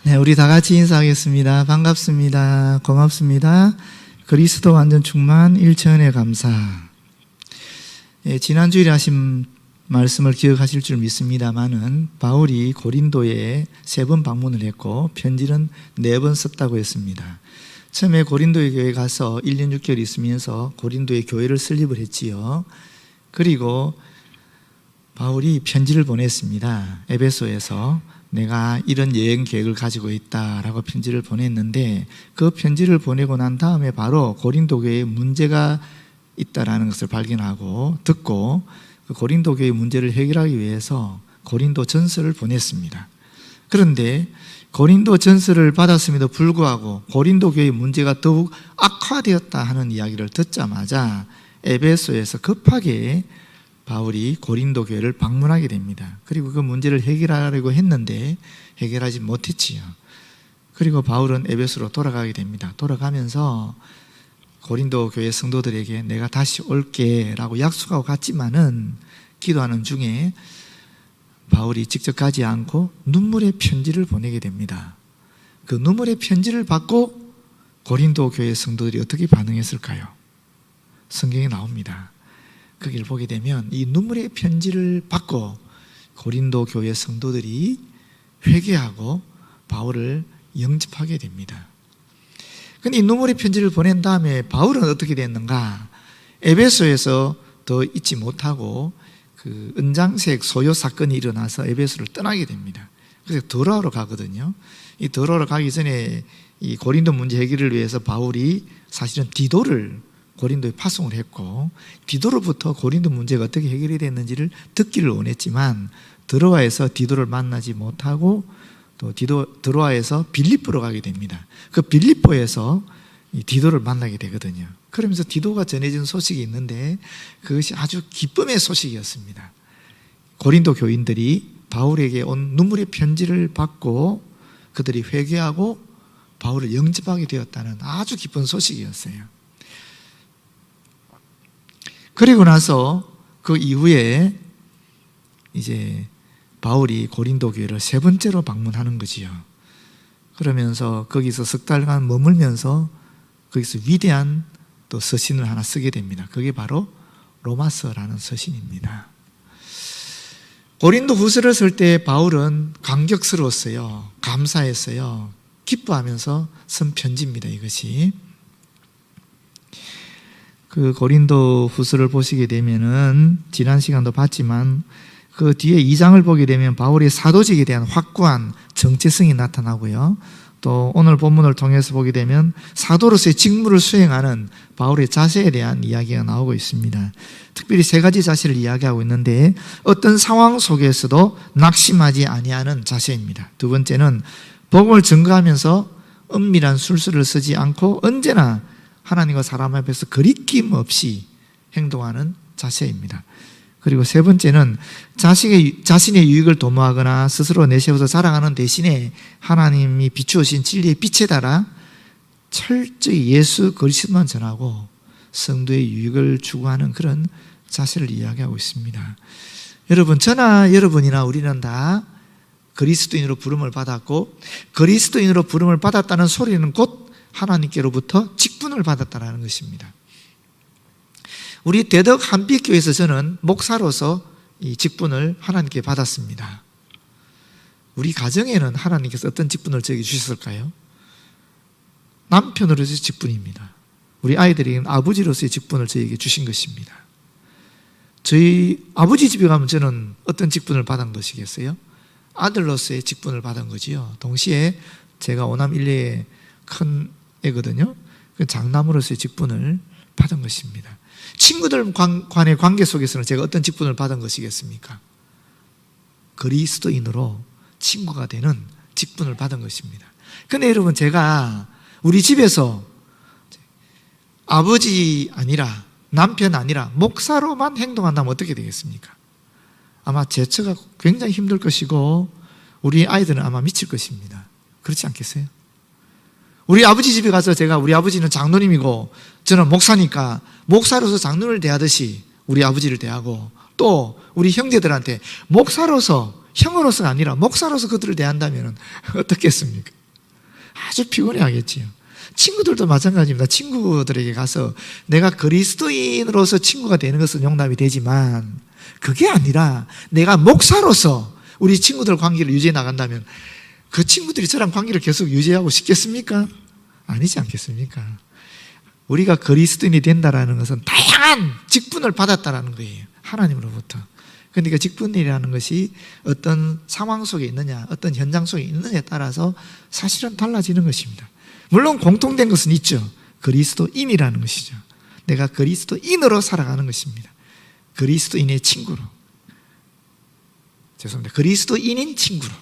네, 우리 다 같이 인사하겠습니다. 반갑습니다. 고맙습니다. 그리스도 완전 충만 일천의 감사. 예, 지난 주일에 하신 말씀을 기억하실 줄 믿습니다만은 바울이 고린도에 3번 방문을 했고 편지는 4번 썼다고 했습니다. 처음에 고린도의 교회에 가서 1년 6개월 있으면서 고린도의 교회를 설립을 했지요. 그리고 바울이 편지를 보냈습니다. 에베소에서 내가 이런 여행 계획을 가지고 있다라고 편지를 보냈는데, 그 편지를 보내고 난 다음에 바로 고린도 교회에 문제가 있다라는 것을 발견하고 듣고 그 고린도 교회의 문제를 해결하기 위해서 고린도 전서를 보냈습니다. 그런데 고린도 전서를 받았음에도 불구하고 고린도 교회의 문제가 더욱 악화되었다 하는 이야기를 듣자마자 에베소에서 급하게 바울이 고린도 교회를 방문하게 됩니다. 그리고 그 문제를 해결하려고 했는데 해결하지 못했지요. 그리고 바울은 에베소로 돌아가게 됩니다. 돌아가면서 고린도 교회 성도들에게 내가 다시 올게 라고 약속하고 갔지만은 기도하는 중에 바울이 직접 가지 않고 눈물의 편지를 보내게 됩니다. 그 눈물의 편지를 받고 고린도 교회 성도들이 어떻게 반응했을까요? 성경에 나옵니다. 거기를 보게 되면 이 눈물의 편지를 받고 고린도 교회 성도들이 회개하고 바울을 영접하게 됩니다. 그런데 이 눈물의 편지를 보낸 다음에 바울은 어떻게 됐는가? 에베소에서 더 있지 못하고 그 은장색 소요 사건이 일어나서 에베소를 떠나게 됩니다. 그래서 더로아로 가거든요. 이 더로아로 가기 전에 이 고린도 문제 해결을 위해서 바울이 사실은 디도를 고린도에 파송을 했고, 디도로부터 고린도 문제가 어떻게 해결이 됐는지를 듣기를 원했지만 드로아에서 디도를 만나지 못하고 또 드로아에서 빌립보로 가게 됩니다. 그 빌립보에서 디도를 만나게 되거든요. 그러면서 디도가 전해진 소식이 있는데 그것이 아주 기쁨의 소식이었습니다. 고린도 교인들이 바울에게 온 눈물의 편지를 받고 그들이 회개하고 바울을 영접하게 되었다는 아주 기쁜 소식이었어요. 그리고 나서 그 이후에 이제 바울이 고린도 교회를 3번째로 방문하는 거지요. 그러면서 거기서 석 달간 머물면서 거기서 위대한 또 서신을 하나 쓰게 됩니다. 그게 바로 로마서라는 서신입니다. 고린도 후서를 쓸 때 바울은 감격스러웠어요. 감사했어요. 기뻐하면서 쓴 편지입니다. 이것이. 그 고린도 후서를 보시게 되면은 지난 시간도 봤지만 그 뒤에 2장을 보게 되면 바울의 사도직에 대한 확고한 정체성이 나타나고요. 또 오늘 본문을 통해서 보게 되면 사도로서의 직무를 수행하는 바울의 자세에 대한 이야기가 나오고 있습니다. 특별히 3가지 자세를 이야기하고 있는데 어떤 상황 속에서도 낙심하지 아니하는 자세입니다. 두 번째는 복음을 증거하면서 은밀한 술수를 쓰지 않고 언제나 하나님과 사람 앞에서 거리낌 없이 행동하는 자세입니다. 그리고 3번째는 자신의 유익을 도모하거나 스스로 내세워서 자랑하는 대신에 하나님이 비추어신 진리의 빛에 따라 철저히 예수 그리스도만 전하고 성도의 유익을 추구하는 그런 자세를 이야기하고 있습니다. 여러분, 저나 여러분이나 우리는 다 그리스도인으로 부름을 받았고 그리스도인으로 부름을 받았다는 소리는 곧 하나님께로부터 직분을 받았다는 것입니다. 우리 대덕 한빛교회에서 저는 목사로서 이 직분을 하나님께 받았습니다. 우리 가정에는 하나님께서 어떤 직분을 저에게 주셨을까요? 남편으로서의 직분입니다. 우리 아이들에게는 아버지로서의 직분을 저에게 주신 것입니다. 저희 아버지 집에 가면 저는 어떤 직분을 받은 것이겠어요? 아들로서의 직분을 받은 거지요. 동시에 제가 오남 1례의 큰 애거든요. 그 장남으로서의 직분을 받은 것입니다. 친구들 간의 관계 속에서는 제가 어떤 직분을 받은 것이겠습니까? 그리스도인으로 친구가 되는 직분을 받은 것입니다. 그런데 여러분, 제가 우리 집에서 아버지 아니라 남편 아니라 목사로만 행동한다면 어떻게 되겠습니까? 아마 제처가 굉장히 힘들 것이고 우리 아이들은 아마 미칠 것입니다. 그렇지 않겠어요? 우리 아버지 집에 가서 우리 아버지는 장로님이고 저는 목사니까 목사로서 장로를 대하듯이 우리 아버지를 대하고 또 우리 형제들한테 목사로서 형으로서가 아니라 목사로서 그들을 대한다면 어떻겠습니까? 아주 피곤해 하겠지요. 친구들도 마찬가지입니다. 친구들에게 가서 내가 그리스도인으로서 친구가 되는 것은 용납이 되지만 그게 아니라 내가 목사로서 우리 친구들 관계를 유지해 나간다면 그 친구들이 저랑 관계를 계속 유지하고 싶겠습니까? 아니지 않겠습니까? 우리가 그리스도인이 된다라는 것은 다양한 직분을 받았다라는 거예요. 하나님으로부터. 그러니까 그 직분이라는 것이 어떤 상황 속에 있느냐, 어떤 현장 속에 있느냐에 따라서 사실은 달라지는 것입니다. 물론 공통된 것은 있죠. 그리스도인이라는 것이죠. 내가 그리스도인으로 살아가는 것입니다. 그리스도인의 친구로. 죄송합니다. 그리스도인인 친구로.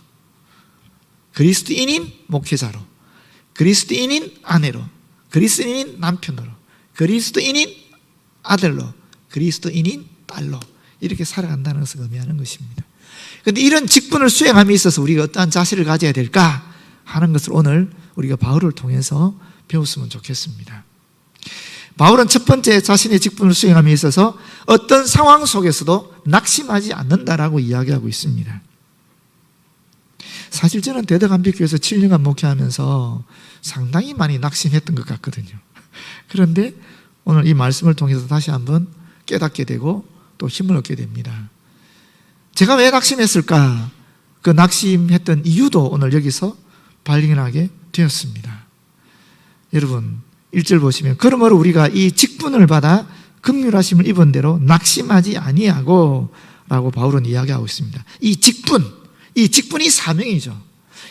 그리스도인인 목회자로. 그리스도인인 아내로. 그리스도인인 남편으로. 그리스도인인 아들로. 그리스도인인 딸로. 이렇게 살아간다는 것을 의미하는 것입니다. 그런데 이런 직분을 수행함에 있어서 우리가 어떠한 자세를 가져야 될까 하는 것을 오늘 우리가 바울을 통해서 배웠으면 좋겠습니다. 바울은 첫 번째 자신의 직분을 수행함에 있어서 어떤 상황 속에서도 낙심하지 않는다라고 이야기하고 있습니다. 사실 저는 대덕암빛교회에서 7년간 목회하면서 상당히 많이 낙심했던 것 같거든요. 그런데 오늘 이 말씀을 통해서 다시 한번 깨닫게 되고 또 힘을 얻게 됩니다. 제가 왜 낙심했을까? 그 낙심했던 이유도 오늘 여기서 발견하게 되었습니다. 여러분 1절 보시면 그러므로 우리가 이 직분을 받아 긍휼하심을 입은 대로 낙심하지 아니하고 라고 바울은 이야기하고 있습니다. 이 직분이 사명이죠.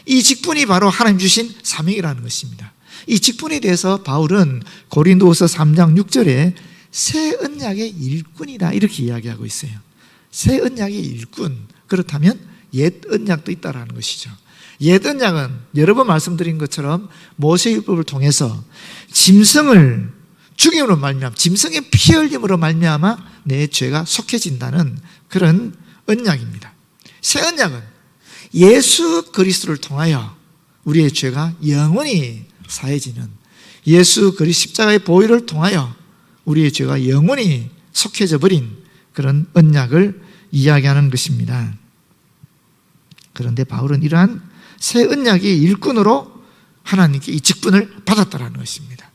이 직분이 바로 하나님 주신 사명이라는 것입니다. 이 직분에 대해서 바울은 고린도후서 3장 6절에 새 언약의 일꾼이다 이렇게 이야기하고 있어요. 새 언약의 일꾼. 그렇다면 옛 언약도 있다라는 것이죠. 옛 언약은 여러 번 말씀드린 것처럼 모세율법을 통해서 짐승을 죽임으로 말미암아 짐승의 피 흘림으로 말미암아 내 죄가 속해진다는 그런 언약입니다. 새 언약은 예수 그리스도를 통하여 우리의 죄가 영원히 사해지는 예수 그리스도 십자가의 보혈을 통하여 우리의 죄가 영원히 속해져 버린 그런 언약을 이야기하는 것입니다. 그런데 바울은 이러한 새 언약의 일꾼으로 하나님께 이 직분을 받았다라는 것입니다.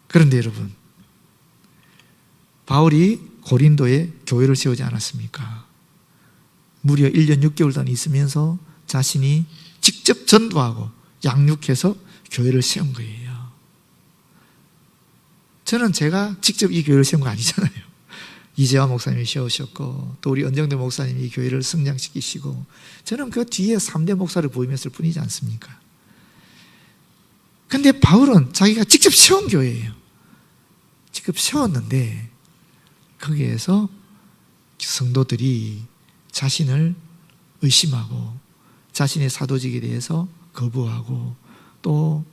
그런데 여러분, 바울이 고린도에 교회를 세우지 않았습니까? 무려 1년 6개월 동안 있으면서 자신이 직접 전도하고 양육해서 교회를 세운 거예요. 저는 제가 직접 이 교회를 세운 거 아니잖아요. 이재화 목사님이 세우셨고 또 우리 은정대 목사님이 이 교회를 성장시키시고 저는 그 뒤에 3대 목사를 보임했을 뿐이지 않습니까? 근데 바울은 자기가 직접 세운 교회예요. 직접 세웠는데 거기에서 성도들이 자신을 의심하고 자신의 사도직에 대해서 거부하고 또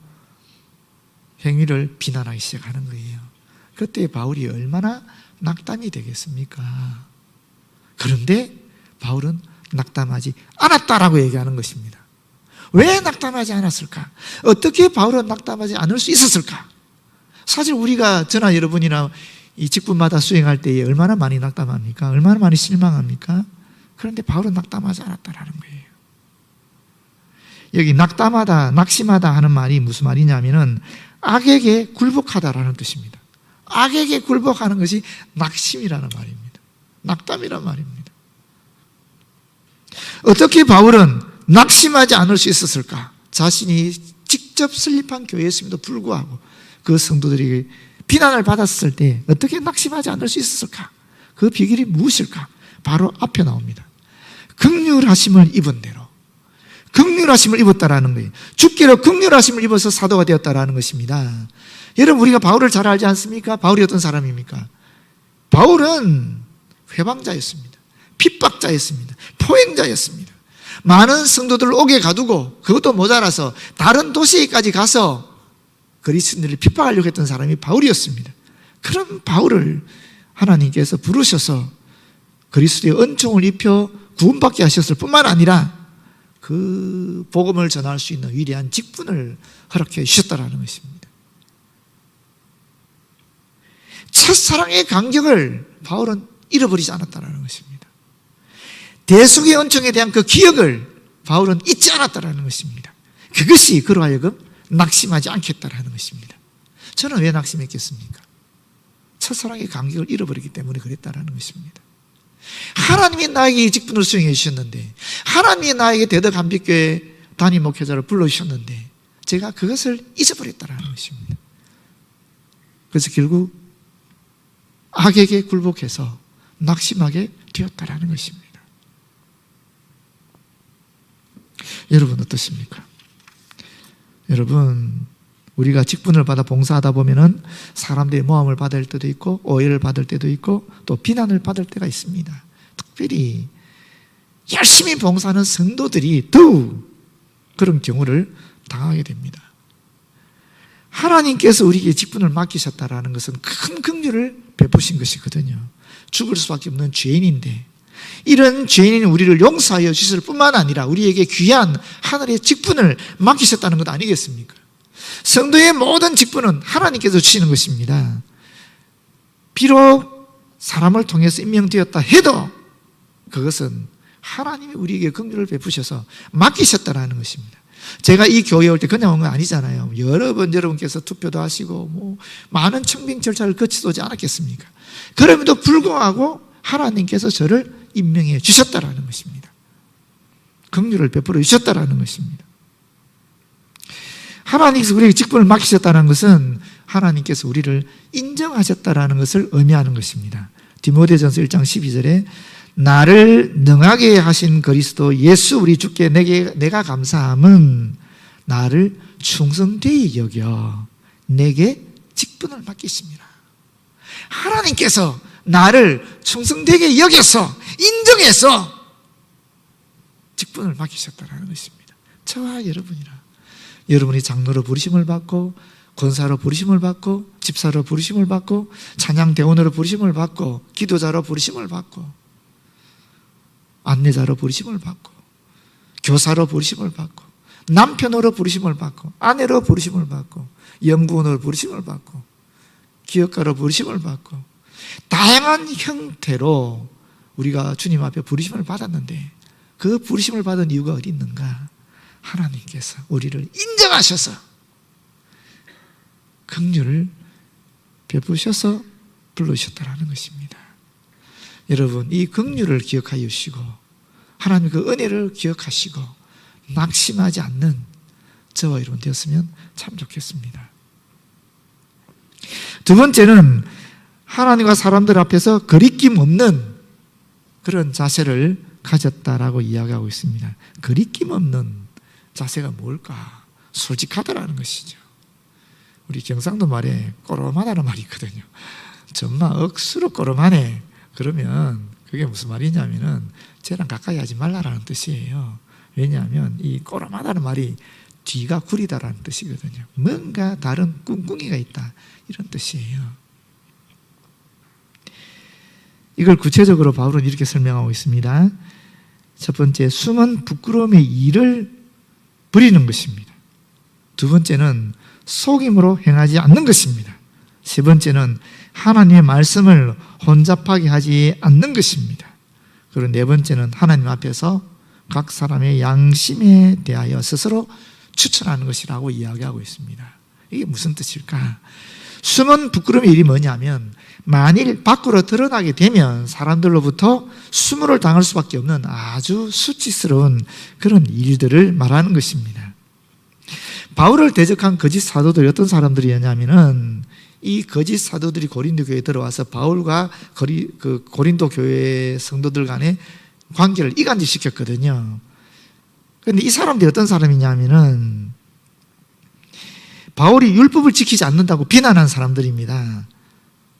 행위를 비난하기 시작하는 거예요. 그때 바울이 얼마나 낙담이 되겠습니까? 그런데 바울은 낙담하지 않았다라고 얘기하는 것입니다. 왜 낙담하지 않았을까? 어떻게 바울은 낙담하지 않을 수 있었을까? 사실 우리가 저나 여러분이나 이 직분마다 수행할 때에 얼마나 많이 낙담합니까? 얼마나 많이 실망합니까? 그런데 바울은 낙담하지 않았다라는 거예요. 여기 낙담하다, 낙심하다 하는 말이 무슨 말이냐면은 악에게 굴복하다라는 뜻입니다. 악에게 굴복하는 것이 낙심이라는 말입니다. 낙담이란 말입니다. 어떻게 바울은 낙심하지 않을 수 있었을까? 자신이 직접 설립한 교회였음에도 불구하고 그 성도들이 비난을 받았을 때 어떻게 낙심하지 않을 수 있었을까? 그 비결이 무엇일까? 바로 앞에 나옵니다. 긍휼하심을 입은 대로. 긍휼하심을 입었다라는 거예요. 주께로 긍휼하심을 입어서 사도가 되었다라는 것입니다. 여러분 우리가 바울을 잘 알지 않습니까? 바울이 어떤 사람입니까? 바울은 회방자였습니다. 핍박자였습니다. 포행자였습니다. 많은 성도들을 옥에 가두고 그것도 모자라서 다른 도시에까지 가서 그리스도인들을 핍박하려고 했던 사람이 바울이었습니다. 그런 바울을 하나님께서 부르셔서 그리스도의 은총을 입혀 구원받게 하셨을 뿐만 아니라 그 복음을 전할 수 있는 위대한 직분을 허락해 주셨다는 것입니다. 첫사랑의 감격을 바울은 잃어버리지 않았다는 것입니다. 대속의 은총에 대한 그 기억을 바울은 잊지 않았다라는 것입니다. 그것이 그로 하여금 낙심하지 않겠다라는 것입니다. 저는 왜 낙심했겠습니까? 첫사랑의 감격을 잃어버리기 때문에 그랬다라는 것입니다. 하나님이 나에게 이 직분을 수행해 주셨는데, 하나님이 나에게 대덕감빛교회 담임 목회자를 불러주셨는데 제가 그것을 잊어버렸다라는 것입니다. 그래서 결국 악에게 굴복해서 낙심하게 되었다라는 것입니다. 여러분 어떻습니까? 여러분, 우리가 직분을 받아 봉사하다 보면은 사람들의 모함을 받을 때도 있고 오해를 받을 때도 있고 또 비난을 받을 때가 있습니다. 특별히 열심히 봉사하는 성도들이 더욱 그런 경우를 당하게 됩니다. 하나님께서 우리에게 직분을 맡기셨다라는 것은 큰 긍휼을 베푸신 것이거든요. 죽을 수밖에 없는 죄인인데 이런 죄인인 우리를 용서하여 주실 뿐만 아니라 우리에게 귀한 하늘의 직분을 맡기셨다는 것 아니겠습니까? 성도의 모든 직분은 하나님께서 주시는 것입니다. 비록 사람을 통해서 임명되었다 해도 그것은 하나님이 우리에게 긍휼을 베푸셔서 맡기셨다는 것입니다. 제가 이 교회에 올 때 그냥 온 건 아니잖아요. 여러 번 여러분께서 투표도 하시고 많은 청빙 절차를 거치지 오지 않았겠습니까? 그럼에도 불구하고 하나님께서 저를 임명해 주셨다라는 것입니다. 긍휼을 베풀어 주셨다라는 것입니다. 하나님께서 우리에게 직분을 맡기셨다는 것은 하나님께서 우리를 인정하셨다라는 것을 의미하는 것입니다. 디모데전서 1장 12절에 나를 능하게 하신 그리스도 예수 우리 주께 내가 감사함은 나를 충성되이 여겨 내게 직분을 맡기십니다. 하나님께서 나를 충성되게 여겨서 인정해서 직분을 맡기셨다는 것입니다. 저와 여러분이라. 여러분이 장로로 부르심을 받고 권사로 부르심을 받고 집사로 부르심을 받고 찬양대원으로 부르심을 받고 기도자로 부르심을 받고 안내자로 부르심을 받고 교사로 부르심을 받고 남편으로 부르심을 받고 아내로 부르심을 받고 연구원으로 부르심을 받고 기업가로 부르심을 받고 다양한 형태로 우리가 주님 앞에 부르심을 받았는데 그 부르심을 받은 이유가 어디 있는가? 하나님께서 우리를 인정하셔서 긍휼을 베푸셔서 불러주셨다는 것입니다. 여러분, 이 긍휼을 기억하여 주시고 하나님 그 은혜를 기억하시고 낙심하지 않는 저와 여러분 되었으면 참 좋겠습니다. 두 번째는 하나님과 사람들 앞에서 거리낌 없는 그런 자세를 가졌다라고 이야기하고 있습니다. 거리낌 없는 자세가 뭘까? 솔직하다라는 것이죠. 우리 경상도 말에 꼬롬하다는 말이 있거든요. 정말 억수로 꼬롬하네. 그러면 그게 무슨 말이냐면은 쟤랑 가까이 하지 말라라는 뜻이에요. 왜냐하면 이 꼬롬하다는 말이 뒤가 구리다라는 뜻이거든요. 뭔가 다른 꿍꿍이가 있다 이런 뜻이에요. 이걸 구체적으로 바울은 이렇게 설명하고 있습니다. 첫 번째, 숨은 부끄러움의 일을 부리는 것입니다. 두 번째는 속임으로 행하지 않는 것입니다. 세 번째는 하나님의 말씀을 혼잡하게 하지 않는 것입니다. 그리고 네 번째는 하나님 앞에서 각 사람의 양심에 대하여 스스로 추천하는 것이라고 이야기하고 있습니다. 이게 무슨 뜻일까? 숨은 부끄러움의 일이 뭐냐면 만일 밖으로 드러나게 되면 사람들로부터 수모를 당할 수밖에 없는 아주 수치스러운 그런 일들을 말하는 것입니다. 바울을 대적한 거짓 사도들이 어떤 사람들이었냐면은 이 거짓 사도들이 고린도 교회에 들어와서 바울과 고린도 교회 성도들 간의 관계를 이간질시켰거든요. 그런데 이 사람들이 어떤 사람이냐면은 바울이 율법을 지키지 않는다고 비난한 사람들입니다.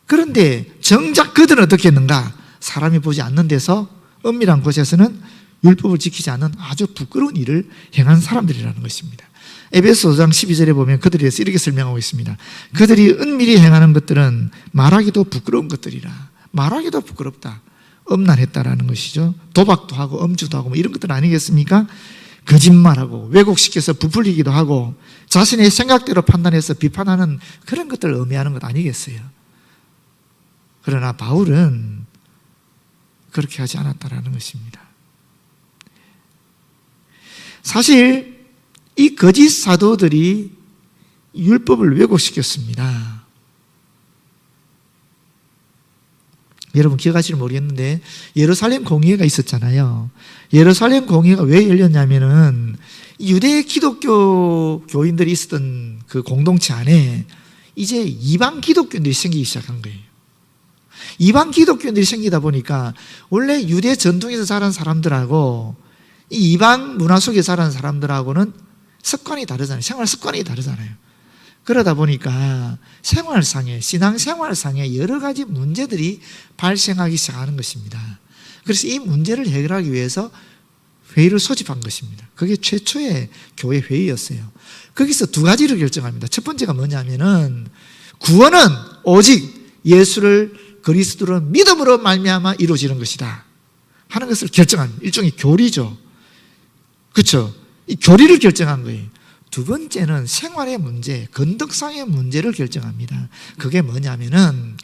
그런데 정작 그들은 어떻게 했는가? 사람이 보지 않는 데서 은밀한 곳에서는 율법을 지키지 않는 아주 부끄러운 일을 행한 사람들이라는 것입니다. 에베소 5장 12절에 보면 그들에 대해서 이렇게 설명하고 있습니다. 그들이 은밀히 행하는 것들은 말하기도 부끄러운 것들이라. 말하기도 부끄럽다. 엄난했다라는 것이죠. 도박도 하고 음주도 하고 이런 것들 아니겠습니까? 거짓말하고 왜곡시켜서 부풀리기도 하고 자신의 생각대로 판단해서 비판하는 그런 것들을 의미하는 것 아니겠어요? 그러나 바울은 그렇게 하지 않았다라는 것입니다. 사실 이 거짓 사도들이 율법을 왜곡시켰습니다. 여러분 기억하실지 모르겠는데 예루살렘 공의회가 있었잖아요. 예루살렘 공의회가 왜 열렸냐면은 유대 기독교 교인들이 있었던 그 공동체 안에 이제 이방 기독교인들이 생기기 시작한 거예요. 이방 기독교인들이 생기다 보니까 원래 유대 전통에서 자란 사람들하고 이 이방 문화 속에 자란 사람들하고는 습관이 다르잖아요. 생활 습관이 다르잖아요. 그러다 보니까 생활상에, 신앙생활상에 여러 가지 문제들이 발생하기 시작하는 것입니다. 그래서 이 문제를 해결하기 위해서 회의를 소집한 것입니다. 그게 최초의 교회 회의였어요. 거기서 두 가지를 결정합니다. 첫 번째가 뭐냐면은 구원은 오직 예수를 그리스도로 믿음으로 말미암아 이루어지는 것이다 하는 것을 결정합니다. 일종의 교리죠. 그렇죠? 이 교리를 결정한 거예요. 두 번째는 생활의 문제, 건덕상의 문제를 결정합니다. 그게 뭐냐면은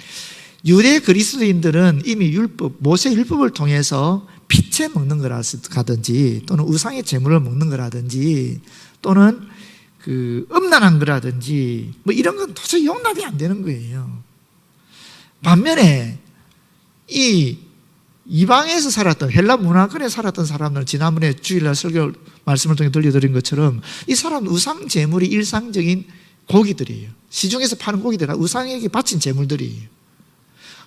유대 그리스도인들은 이미 율법, 모세 율법을 통해서 피채 먹는 거라든지 또는 우상의 제물을 먹는 거라든지 또는 그 음란한 거라든지 뭐 이런 건 도저히 용납이 안 되는 거예요. 반면에 이 이방에서 살았던 헬라 문화권에 살았던 사람들은 지난번에 주일날 설교 말씀을 통해 들려드린 것처럼 이 사람은 우상 제물이 일상적인 고기들이에요. 시중에서 파는 고기들은 우상에게 바친 제물들이에요.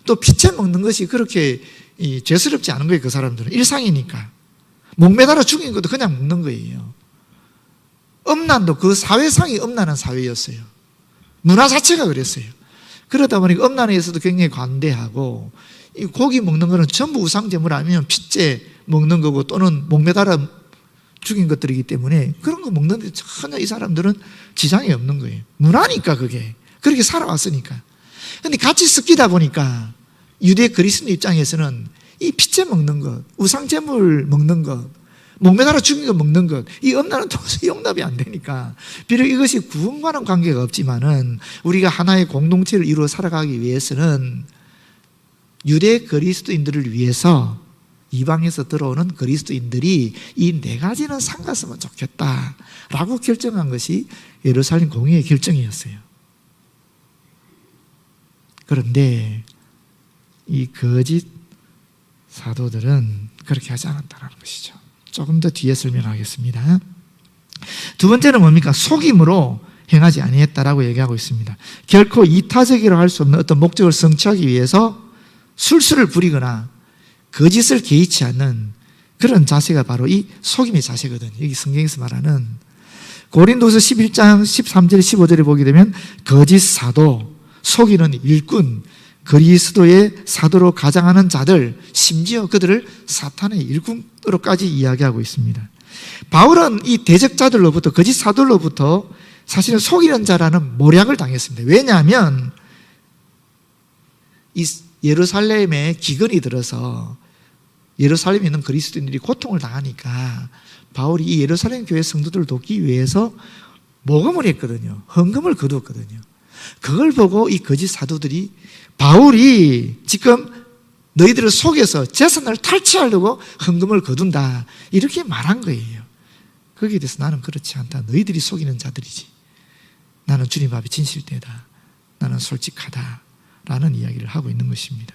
또 피채 먹는 것이 그렇게 죄스럽지 않은 거예요. 그 사람들은 일상이니까. 목매달아 죽인 것도 그냥 먹는 거예요. 음란도 그 사회상이 음란한 사회였어요. 문화 자체가 그랬어요. 그러다 보니까 음란에서도 굉장히 관대하고 이 고기 먹는 거는 전부 우상제물 아니면 피째 먹는 거고 또는 목매달아 죽인 것들이기 때문에 그런 거 먹는데 전혀 이 사람들은 지장이 없는 거예요. 문화니까 그게. 그렇게 살아왔으니까. 근데 같이 섞이다 보니까 유대 그리스도 입장에서는 이 피째 먹는 것, 우상제물 먹는 것, 목매달아 죽인 거 먹는 것, 이 음란은 도저히 용납이 안 되니까 비록 이것이 구원과는 관계가 없지만은 우리가 하나의 공동체를 이루어 살아가기 위해서는 유대 그리스도인들을 위해서 이방에서 들어오는 그리스도인들이 이 네 가지는 삼갔으면 좋겠다라고 결정한 것이 예루살렘 공의회 결정이었어요. 그런데 이 거짓 사도들은 그렇게 하지 않았다는 것이죠. 조금 더 뒤에 설명하겠습니다. 두 번째는 뭡니까? 속임으로 행하지 아니했다라고 얘기하고 있습니다. 결코 이타적이라고 할 수 없는 어떤 목적을 성취하기 위해서 술수를 부리거나 거짓을 개의치 않는 그런 자세가 바로 이 속임의 자세거든요. 여기 성경에서 말하는 고린도서 11장 13절 15절에 보게 되면 거짓 사도, 속이는 일꾼, 그리스도의 사도로 가장하는 자들, 심지어 그들을 사탄의 일꾼으로까지 이야기하고 있습니다. 바울은 이 대적자들로부터, 거짓 사도로부터 사실은 속이는 자라는 모략을 당했습니다. 왜냐하면 이 예루살렘에 기근이 들어서 예루살렘에 있는 그리스도인들이 고통을 당하니까 바울이 이 예루살렘 교회 성도들을 돕기 위해서 모금을 했거든요. 헌금을 거두었거든요. 그걸 보고 이 거짓 사도들이 바울이 지금 너희들을 속여서 재산을 탈취하려고 헌금을 거둔다 이렇게 말한 거예요. 거기에 대해서 나는 그렇지 않다. 너희들이 속이는 자들이지. 나는 주님 앞에 진실되다. 나는 솔직하다 라는 이야기를 하고 있는 것입니다.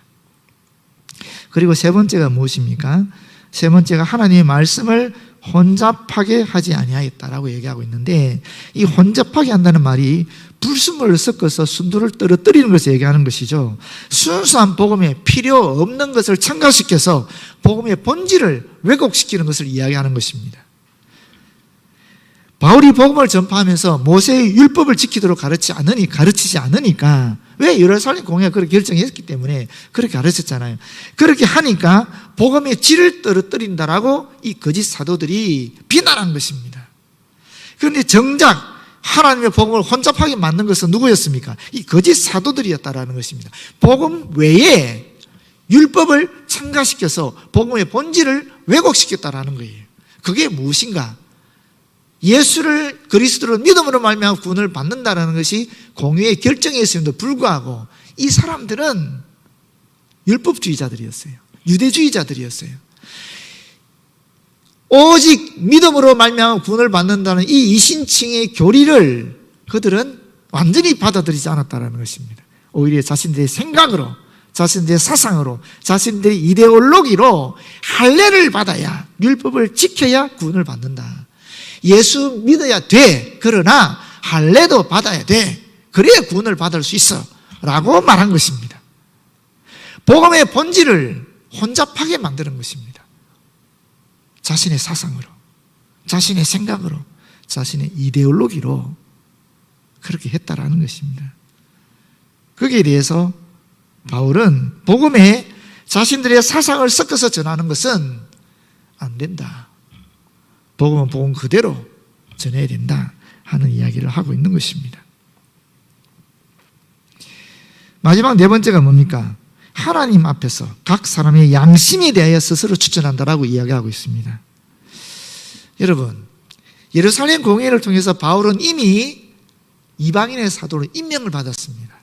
그리고 세 번째가 무엇입니까? 세 번째가 하나님의 말씀을 혼잡하게 하지 아니하였다라고 얘기하고 있는데 이 혼잡하게 한다는 말이 불순물을 섞어서 순도를 떨어뜨리는 것을 얘기하는 것이죠. 순수한 복음에 필요 없는 것을 첨가시켜서 복음의 본질을 왜곡시키는 것을 이야기하는 것입니다. 바울이 복음을 전파하면서 모세의 율법을 지키도록 가르치지 않으니까 왜 예루살렘 공회가 그렇게 결정했기 때문에 그렇게 가르쳤잖아요. 그렇게 하니까 복음의 질을 떨어뜨린다라고 이 거짓 사도들이 비난한 것입니다. 그런데 정작 하나님의 복음을 혼잡하게 만든 것은 누구였습니까? 이 거짓 사도들이었다라는 것입니다. 복음 외에 율법을 첨가시켜서 복음의 본질을 왜곡시켰다라는 거예요. 그게 무엇인가? 예수를 그리스도로 믿음으로 말미암아 구원을 받는다는 것이 공의의 결정이었음에도 불구하고 이 사람들은 율법주의자들이었어요. 유대주의자들이었어요. 오직 믿음으로 말미암아 구원을 받는다는 이 이신칭의 교리를 그들은 완전히 받아들이지 않았다는 것입니다. 오히려 자신들의 생각으로, 자신들의 사상으로, 자신들의 이데올로기로 할례를 받아야, 율법을 지켜야 구원을 받는다. 예수 믿어야 돼. 그러나 할례도 받아야 돼. 그래야 구원을 받을 수 있어. 라고 말한 것입니다. 복음의 본질을 혼잡하게 만드는 것입니다. 자신의 사상으로, 자신의 생각으로, 자신의 이데올로기로 그렇게 했다라는 것입니다. 거기에 대해서 바울은 복음에 자신들의 사상을 섞어서 전하는 것은 안 된다. 복음은 복음 그대로 전해야 된다 하는 이야기를 하고 있는 것입니다. 마지막 네 번째가 뭡니까? 하나님 앞에서 각 사람의 양심에 대하여 스스로 추천한다라고 이야기하고 있습니다. 여러분, 예루살렘 공회를 통해서 바울은 이미 이방인의 사도로 임명을 받았습니다.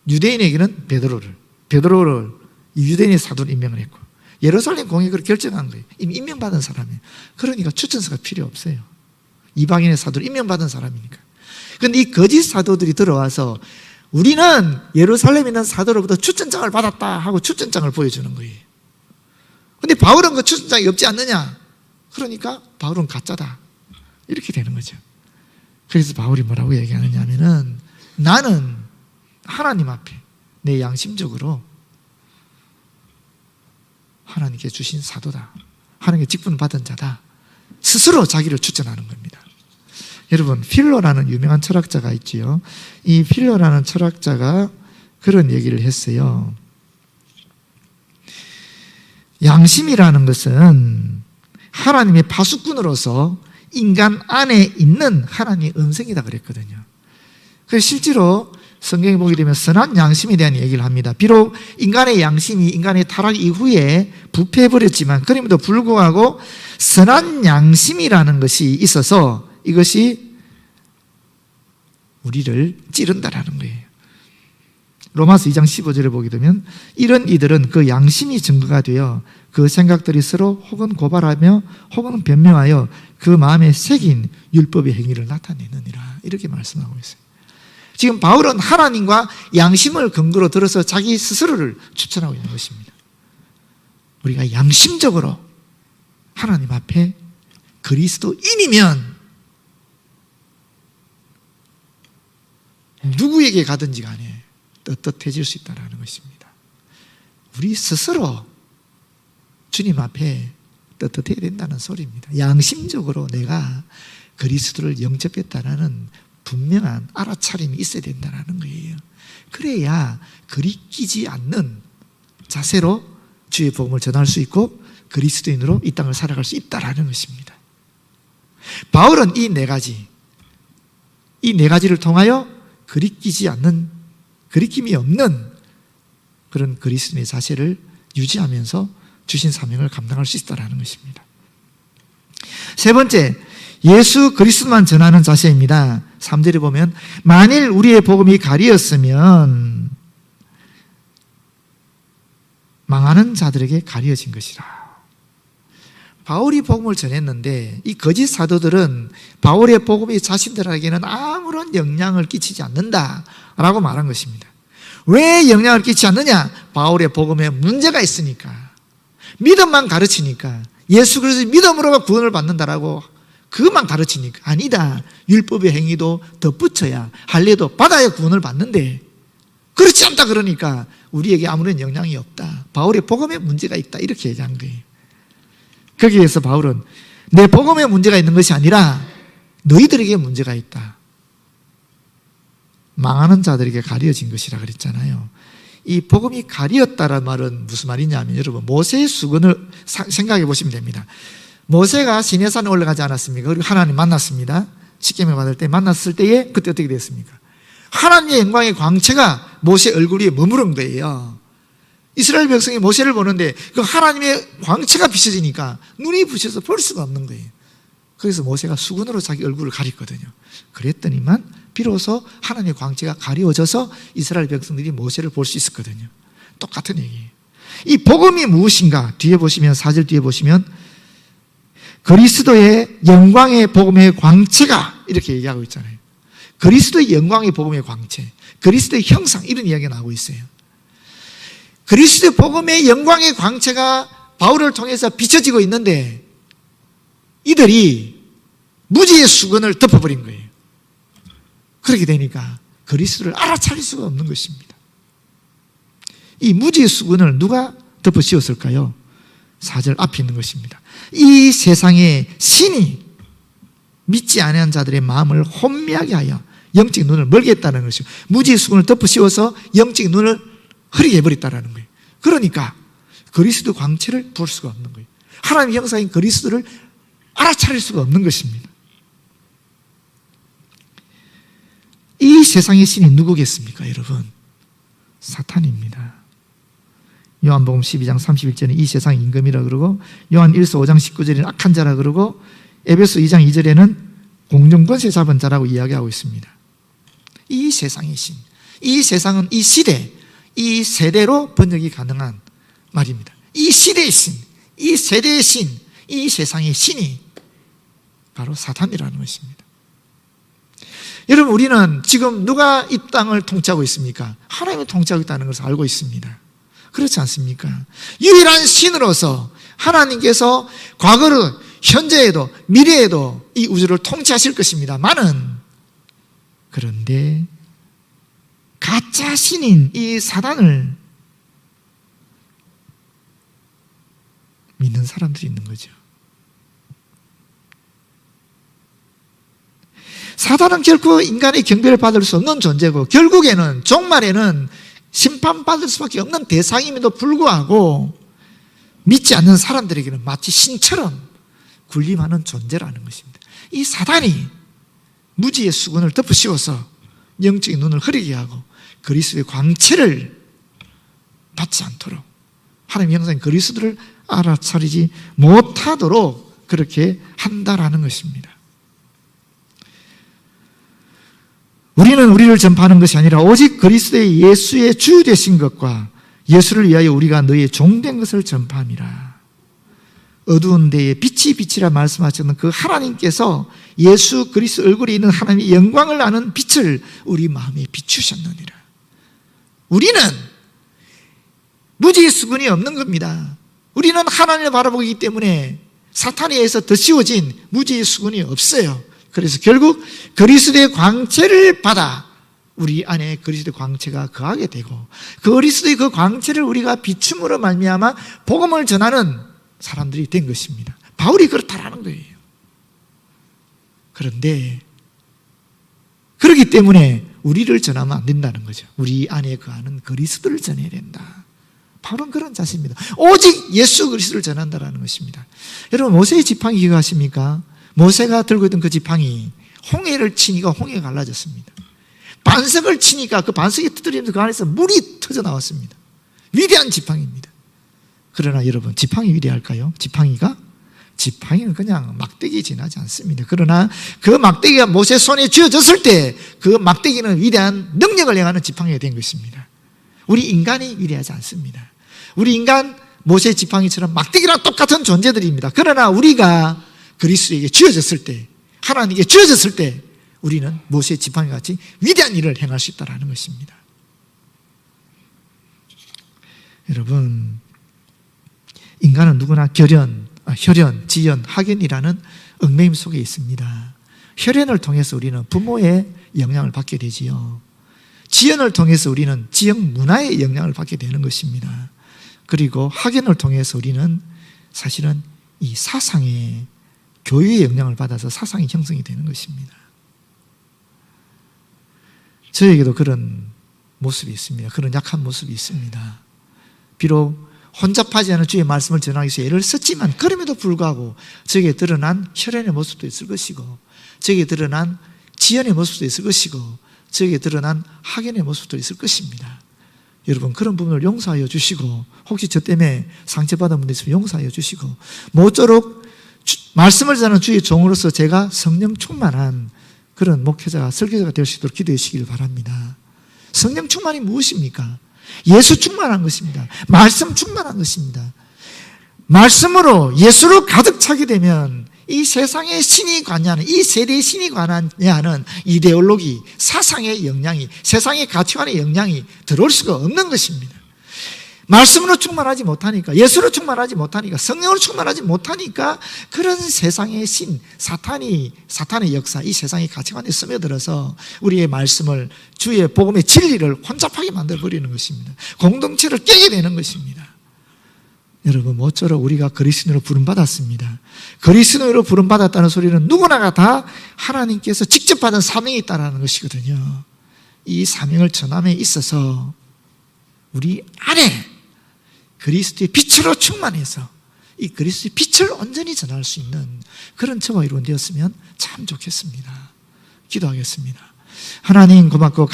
유대인에게는 베드로를 유대인의 사도로 임명을 했고, 예루살렘 공회를 결정한 거예요. 이미 임명받은 사람이에요. 그러니까 추천서가 필요 없어요. 이방인의 사도로 임명받은 사람이니까. 그런데 이 거짓 사도들이 들어와서 우리는 예루살렘에 있는 사도로부터 추천장을 받았다 하고 추천장을 보여주는 거예요. 그런데 바울은 그 추천장이 없지 않느냐? 그러니까 바울은 가짜다. 이렇게 되는 거죠. 그래서 바울이 뭐라고 얘기하느냐 하면은, 나는 하나님 앞에 내 양심적으로 하나님께 주신 사도다. 하나님께 직분 받은 자다. 스스로 자기를 추천하는 겁니다. 여러분, 필로라는 유명한 철학자가 있지요. 이 필로라는 철학자가 그런 얘기를 했어요. 양심이라는 것은 하나님의 파수꾼으로서 인간 안에 있는 하나님의 음성이다 그랬거든요. 그래서 실제로 성경에 보게 되면 선한 양심에 대한 얘기를 합니다. 비록 인간의 양심이 인간의 타락 이후에 부패해버렸지만 그럼에도 불구하고 선한 양심이라는 것이 있어서 이것이 우리를 찌른다라는 거예요. 로마서 2장 15절에 보게 되면 이런 이들은 그 양심이 증거가 되어 그 생각들이 서로 혹은 고발하며 혹은 변명하여 그 마음에 새긴 율법의 행위를 나타내느니라. 이렇게 말씀하고 있어요. 지금 바울은 하나님과 양심을 근거로 들어서 자기 스스로를 추천하고 있는 것입니다. 우리가 양심적으로 하나님 앞에 그리스도인이면 누구에게 가든지 간에 떳떳해질 수 있다는 것입니다. 우리 스스로 주님 앞에 떳떳해야 된다는 소리입니다. 양심적으로 내가 그리스도를 영접했다는 분명한 알아차림이 있어야 된다는 거예요. 그래야 거리끼지 않는 자세로 주의 복음을 전할 수 있고 그리스도인으로 이 땅을 살아갈 수 있다는 것입니다. 바울은 이 네 가지를 통하여 거리끼지 않는, 거리낌이 없는 그런 그리스도인의 자세를 유지하면서 주신 사명을 감당할 수 있다는 것입니다. 세 번째, 예수 그리스도만 전하는 자세입니다. 3절에 보면 만일 우리의 복음이 가리었으면 망하는 자들에게 가려진 것이라. 바울이 복음을 전했는데 이 거짓 사도들은 바울의 복음이 자신들에게는 아무런 영향을 끼치지 않는다라고 말한 것입니다. 왜 영향을 끼치지 않느냐? 바울의 복음에 문제가 있으니까, 믿음만 가르치니까, 예수 그리스도 믿음으로 구원을 받는다라고 그것만 가르치니까. 아니다, 율법의 행위도 덧붙여야, 할례도 받아야 구원을 받는데 그렇지 않다 그러니까 우리에게 아무런 영향이 없다, 바울의 복음에 문제가 있다, 이렇게 얘기한 거예요. 거기에서 바울은 내 복음에 문제가 있는 것이 아니라 너희들에게 문제가 있다, 망하는 자들에게 가려진 것이라 그랬잖아요. 이 복음이 가리었다라는 말은 무슨 말이냐면, 여러분 모세의 수건을 생각해 보시면 됩니다. 모세가 시내산에 올라가지 않았습니까? 그리고 하나님 만났습니다. 십계명 받을 때 만났을 때에 그때 어떻게 됐습니까? 하나님의 영광의 광채가 모세 얼굴 위에 머무른 거예요. 이스라엘 백성이 모세를 보는데 그 하나님의 광채가 비춰지니까 눈이 부셔서 볼 수가 없는 거예요. 그래서 모세가 수건으로 자기 얼굴을 가렸거든요. 그랬더니만 비로소 하나님의 광채가 가려져서 이스라엘 백성들이 모세를 볼 수 있었거든요. 똑같은 얘기예요. 이 복음이 무엇인가? 뒤에 보시면, 4절 뒤에 보시면 그리스도의 영광의 복음의 광채가 이렇게 얘기하고 있잖아요. 그리스도의 영광의 복음의 광채, 그리스도의 형상, 이런 이야기가 나오고 있어요. 그리스도의 복음의 영광의 광채가 바울을 통해서 비춰지고 있는데 이들이 무지의 수건을 덮어버린 거예요. 그렇게 되니까 그리스도를 알아차릴 수가 없는 것입니다. 이 무지의 수건을 누가 덮어 씌웠을까요? 4절 앞에 있는 것입니다. 이 세상의 신이 믿지 아니한 자들의 마음을 혼미하게 하여 영적 눈을 멀게 했다는 것이죠. 무지의 수건을 덮어 씌워서 영적 눈을 흐리게 해버렸다는 거예요. 그러니까 그리스도 광채를 볼 수가 없는 거예요. 하나님의 형상인 그리스도를 알아차릴 수가 없는 것입니다. 이 세상의 신이 누구겠습니까, 여러분? 사탄입니다. 요한복음 12장 31절에 이 세상의 임금이라 그러고, 요한 1서 5장 19절에는 악한 자라 그러고, 에베소 2장 2절에는 공정권세 잡은 자라고 이야기하고 있습니다. 이 세상의 신, 이 세상은 이 시대, 이 세대로 번역이 가능한 말입니다. 이 시대의 신, 이 세대의 신, 이 세상의 신이 바로 사탄이라는 것입니다. 여러분, 우리는 지금 누가 이 땅을 통치하고 있습니까? 하나님이 통치하고 있다는 것을 알고 있습니다. 그렇지 않습니까? 유일한 신으로서 하나님께서 과거로, 현재에도, 미래에도 이 우주를 통치하실 것입니다만은, 그런데 가짜 신인 이 사단을 믿는 사람들이 있는 거죠. 사단은 결코 인간의 경배를 받을 수 없는 존재고, 결국에는 종말에는 심판받을 수밖에 없는 대상임에도 불구하고 믿지 않는 사람들에게는 마치 신처럼 군림하는 존재라는 것입니다. 이 사단이 무지의 수건을 덮어 씌워서 영적인 눈을 흐리게 하고 그리스도의 광채를 받지 않도록, 하나님의 형상인 그리스도를 알아차리지 못하도록 그렇게 한다라는 것입니다. 우리는 우리를 전파하는 것이 아니라 오직 그리스도의 예수의 주 되신 것과 예수를 위하여 우리가 너희의 종된 것을 전파함이라. 어두운 데에 빛이 빛이라 말씀하셨던 그 하나님께서 예수 그리스도 얼굴에 있는 하나님의 영광을 아는 빛을 우리 마음에 비추셨느니라. 우리는 무지의 수건이 없는 겁니다. 우리는 하나님을 바라보기 때문에 사탄에 의해서 덧씌워진 무지의 수건이 없어요. 그래서 결국 그리스도의 광채를 받아 우리 안에 그리스도의 광채가 거하게 되고, 그리스도의 그 광채를 우리가 비춤으로 말미암아 복음을 전하는 사람들이 된 것입니다. 바울이 그렇다라는 거예요. 그런데 그렇기 때문에 우리를 전하면 안 된다는 거죠. 우리 안에 거하는 그리스도를 전해야 된다. 바울은 그런 자세입니다. 오직 예수 그리스도를 전한다라는 것입니다. 여러분, 모세의 지팡이 기억하십니까? 모세가 들고 있던 그 지팡이, 홍해를 치니까 홍해가 갈라졌습니다. 반석을 치니까 그 반석이 두드리면서 그 안에서 물이 터져 나왔습니다. 위대한 지팡이입니다. 그러나 여러분, 지팡이 위대할까요? 지팡이는 그냥 막대기에 지나지 않습니다. 그러나 그 막대기가 모세 손에 쥐어졌을 때 그 막대기는 위대한 능력을 행하는 지팡이가 된 것입니다. 우리 인간이 위대하지 않습니다. 우리 인간, 모세 지팡이처럼 막대기랑 똑같은 존재들입니다. 그러나 우리가 그리스도에게 쥐어졌을 때, 하나님께 쥐어졌을 때 우리는 모세의 지팡이 같이 위대한 일을 행할 수 있다는 것입니다. 여러분, 인간은 누구나 혈연, 지연, 학연이라는 얽매임 속에 있습니다. 혈연을 통해서 우리는 부모의 영향을 받게 되지요. 지연을 통해서 우리는 지역 문화의 영향을 받게 되는 것입니다. 그리고 학연을 통해서 우리는 사실은 이 사상의, 교육의 영향을 받아서 사상이 형성이 되는 것입니다. 저에게도 그런 모습이 있습니다. 그런 약한 모습이 있습니다. 비록 혼잡하지 않은 주의 말씀을 전하기 위해서 애를 썼지만, 그럼에도 불구하고 저에게 드러난 혈연의 모습도 있을 것이고, 저에게 드러난 지연의 모습도 있을 것이고, 저에게 드러난 학연의 모습도 있을 것입니다. 여러분, 그런 부분을 용서하여 주시고, 혹시 저 때문에 상처받은 분들 있으면 용서하여 주시고, 모쪼록 말씀을 전하는 주의 종으로서 제가 성령 충만한 그런 목회자가, 설교자가 될 수 있도록 기도해 주시길 바랍니다. 성령 충만이 무엇입니까? 예수 충만한 것입니다. 말씀 충만한 것입니다. 말씀으로, 예수로 가득 차게 되면 이 세상의 신이 관여하는, 이 세대의 신이 관여하는 이데올로기, 사상의 영향이, 세상의 가치관의 영향이 들어올 수가 없는 것입니다. 말씀으로 충만하지 못하니까, 예수로 충만하지 못하니까, 성령으로 충만하지 못하니까 그런 세상의 신, 사탄의 역사, 이 세상의 가치관에 스며들어서 우리의 말씀을, 주의 복음의 진리를 혼잡하게 만들어버리는 것입니다. 공동체를 깨게 되는 것입니다. 여러분, 모쪼록 우리가 그리스도인으로 부름받았습니다. 그리스도인으로 부름받았다는 소리는 누구나가 다 하나님께서 직접 받은 사명이 있다는 것이거든요. 이 사명을 전함에 있어서 우리 안에 그리스도의 빛으로 충만해서 이 그리스도의 빛을 온전히 전할 수 있는 그런 저와 여러분 되었으면 참 좋겠습니다. 기도하겠습니다. 하나님 고맙고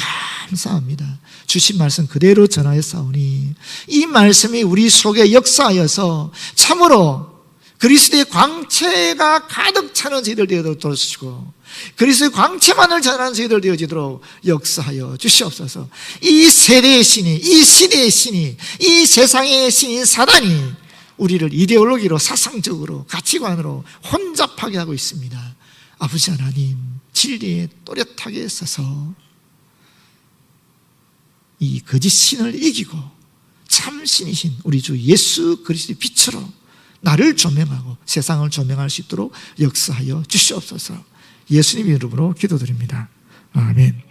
감사합니다. 주신 말씀 그대로 전하였사오니 이 말씀이 우리 속에 역사하여서 참으로 그리스도의 광채가 가득 차는 저희들 되어도록 도와주시고 그리스도의 광채만을 전하는 저희들 되어지도록 역사하여 주시옵소서. 이 세대의 신이, 이 시대의 신이, 이 세상의 신인 사단이 우리를 이데올로기로, 사상적으로, 가치관으로 혼잡하게 하고 있습니다. 아버지 하나님, 진리에 또렷하게 서서 이 거짓 신을 이기고 참 신이신 우리 주 예수 그리스도의 빛으로 나를 조명하고 세상을 조명할 수 있도록 역사하여 주시옵소서. 예수님 이름으로 기도드립니다. 아멘.